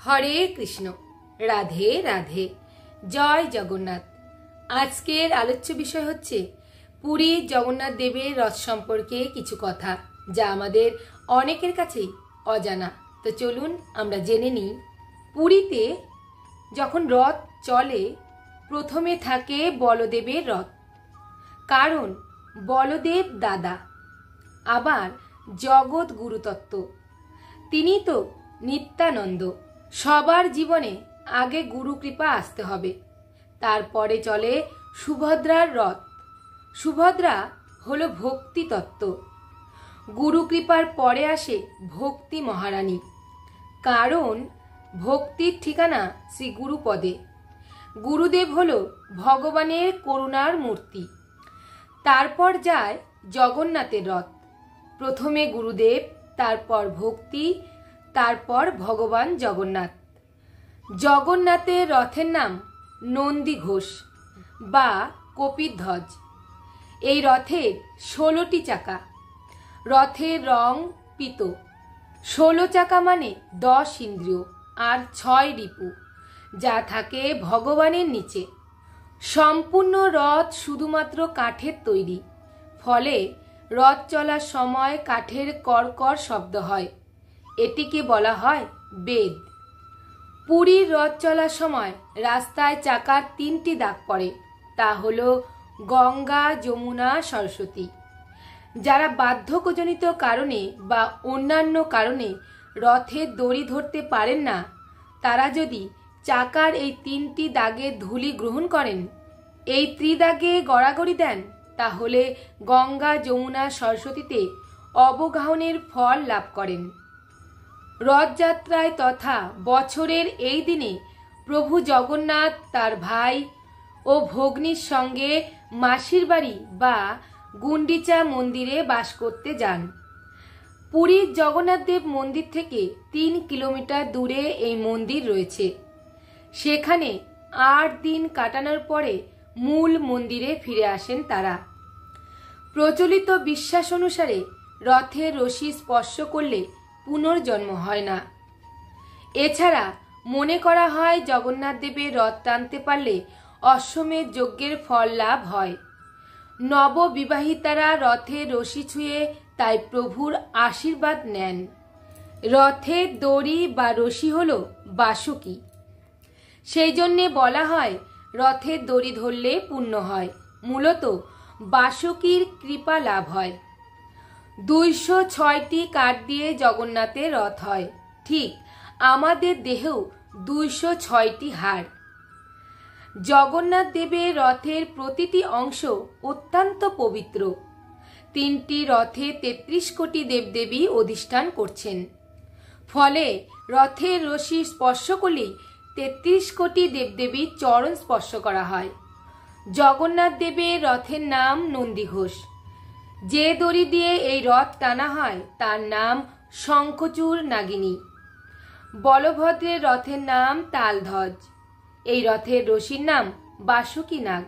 হরে কৃষ্ণ, রাধে রাধে, জয় জগন্নাথ। আজকের আলোচ্য বিষয় হচ্ছে পুরী জগন্নাথ দেবের রথ সম্পর্কে কিছু কথা, যা আমাদের অনেকের কাছেই অজানা। তো চলুন আমরা জেনে নিই। পুরীতে যখন রথ চলে, প্রথমে থাকে বলদেবের রথ, কারণ বলদেব দাদা, আবার জগৎ গুরুতত্ত্ব, তিনি তো নিত্যানন্দ। সবার জীবনে আগে গুরু কৃপা আসতে হবে, তারপরে চলে সুভদ্রার রথ। সুভদ্রা হলো ভক্তি তত্ত্ব, গুরু কৃপার পরে আসে ভক্তি মহারানী, কারণ ভক্তির ঠিকানা শ্রী গুরুপদে। গুরুদেব হলো ভগবানের করুণার মূর্তি। তারপর যায় জগন্নাথের রথ, প্রথমে গুরুদেব, তারপর ভক্তি, তারপর ভগবান জগন্নাথ। জগন্নাথের রথের নাম নন্দী ঘোষ বা কপিধ্বজ। এই রথের 16টি চাকা। রথের রং পীত। 16 চাকা মানে 10 ইন্দ্রিয় আর 6 রিপু, যা থাকে ভগবানের নিচে। সম্পূর্ণ রথ শুধুমাত্র কাঠের তৈরি, ফলে রথ চলার সময় কাঠের কড়কড় শব্দ হয়। এটিকে বলা হয় বেদ। পুরীর রথ চলার সময় রাস্তায় চাকার 3টি দাগ পড়ে, তা হলো গঙ্গা, যমুনা, সরস্বতী। যারা বার্ধক্যজনিত কারণে বা অন্যান্য কারণে রথের দড়ি ধরতে পারেন না, তারা যদি চাকার এই 3টি দাগের ধূলি গ্রহণ করেন, এই ত্রিদাগে গড়াগড়ি দেন, তাহলে গঙ্গা, যমুনা, সরস্বতীতে অবগাহনের ফল লাভ করেন। রথযাত্রায় তথা বছরের এই দিনে প্রভু জগন্নাথ তার ভাই ও ভগ্নীর সঙ্গে মাসির বাড়ি বা গুন্ডিচা মন্দিরে বাস করতে যান। পুরীর জগন্নাথ দেব মন্দির থেকে 3 কিলোমিটার দূরে এই মন্দির রয়েছে। সেখানে 8 দিন কাটানোর পরে মূল মন্দিরে ফিরে আসেন তারা। প্রচলিত বিশ্বাস অনুসারে রথের রশি স্পর্শ করলে পুনর্জন্ম হয় না। এছাড়া মনে করা হয় জগন্নাথ দেবের রথ টানতে পারলে অশ্বমেধ যজ্ঞের ফল লাভ হয়। নববিবাহিতারা রথের রশি ছুঁয়ে তাই প্রভুর আশীর্বাদ নেন। রথের দড়ি বা রশি হল বাসুকি, সেই জন্যে বলা হয় রথের দড়ি ধরলে পুণ্য হয়। মূলত বাসুকির কৃপা লাভ হয়। 206টি কাঠ দিয়ে জগন্নাথের রথ হয়, ঠিক আমাদের দেহেও 206টি হাড়। জগন্নাথ দেবের রথের প্রতিটি অংশ অত্যন্ত পবিত্র। 3টি রথে 33 কোটি দেবদেবী অধিষ্ঠান করছেন, ফলে রথের রশি স্পর্শ করলেই 33 কোটি দেবদেবীর চরণ স্পর্শ করা হয়। জগন্নাথ দেবের রথের নাম নন্দী ঘোষ। যে দড়ি দিয়ে এই রথ টানা হয় তার নাম শঙ্খচূড় নাগিনী। বলভদ্রের রথের নাম তালধ্বজ। এই রথের রশির নাম বাসুকি নাগ।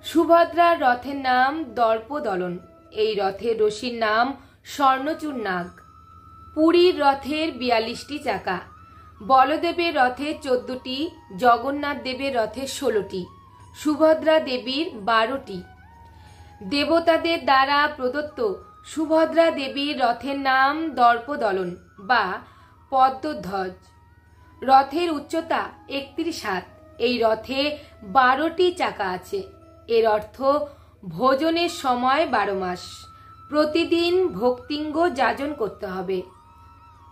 সুভদ্রার রথের নাম দর্পদলন। এই রথের রশির নাম স্বর্ণচূড় নাগ। পুরীর রথের 42টি চাকা। বলদেবের রথের 14টি, জগন্নাথ দেবের রথের 16টি, সুভদ্রা দেবীর 12টি। দেবতাদের দ্বারা প্রদত্ত সুভদ্রা দেবীর রথের নাম দর্পদলন বা পদ্মধ্বজ। রথের উচ্চতা 31 হাত। এই রথে 12টি চাকা আছে। এর অর্থ ভোজনের সময় 12 মাস প্রতিদিন ভক্তিঙ্গ যাজন করতে হবে।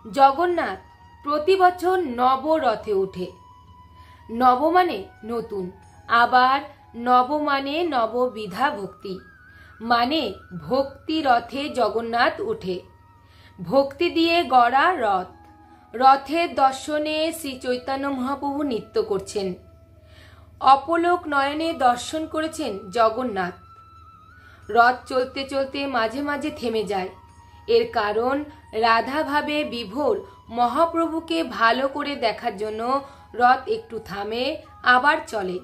জগন্নাথ প্রতি বছর নবরথে ওঠে। নব মানে নতুন, আবার নব মানে নববিধা ভক্তি, মানে ভক্তি রথে জগন্নাথ ওঠে। ভক্তি দিয়ে গড়া রথ। রথের দর্শনে শ্রী চৈতন্য মহাপ্রভু নৃত্য করছেন। অপলোক নয়নে দর্শন করেছেন জগন্নাথ। রথ চলতে চলতে মাঝে মাঝে থেমে যায়। এর কারণ রাধাভাবে বিভোর মহাপ্রভুকে ভালো করে দেখার জন্য রথ একটু থামে, আবার চলে।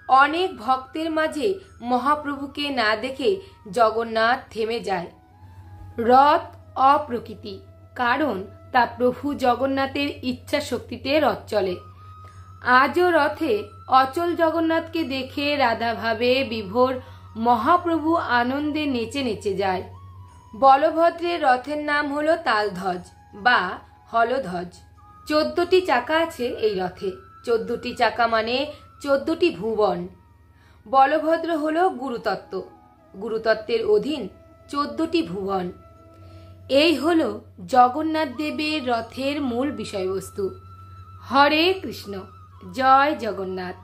অনেক ভক্তের মাঝে মহাপ্রভুকে না দেখে জগন্নাথ থেমে যায়। রথ অপ্রকৃতি, কারণ তা প্রভু জগন্নাথের ইচ্ছা শক্তিতে রথ চলে। আজও রথে অচল জগন্নাথকে দেখে রাধাভাবে বিভোর মহাপ্রভু আনন্দে নেচে নেচে যায়। বলভদ্রের রথের নাম হলো তালধ্বজ বা হলধ্বজ। 14টি চাকা আছে এই রথে। 14টি চাকা মানে 14টি ভুবন। বলভদ্র হলো গুরুতত্ত্ব, গুরুতত্ত্বের অধীন 14টি ভুবন। এই হলো জগন্নাথ দেবের রথের মূল বিষয়বস্তু। হরে কৃষ্ণ, জয় জগন্নাথ।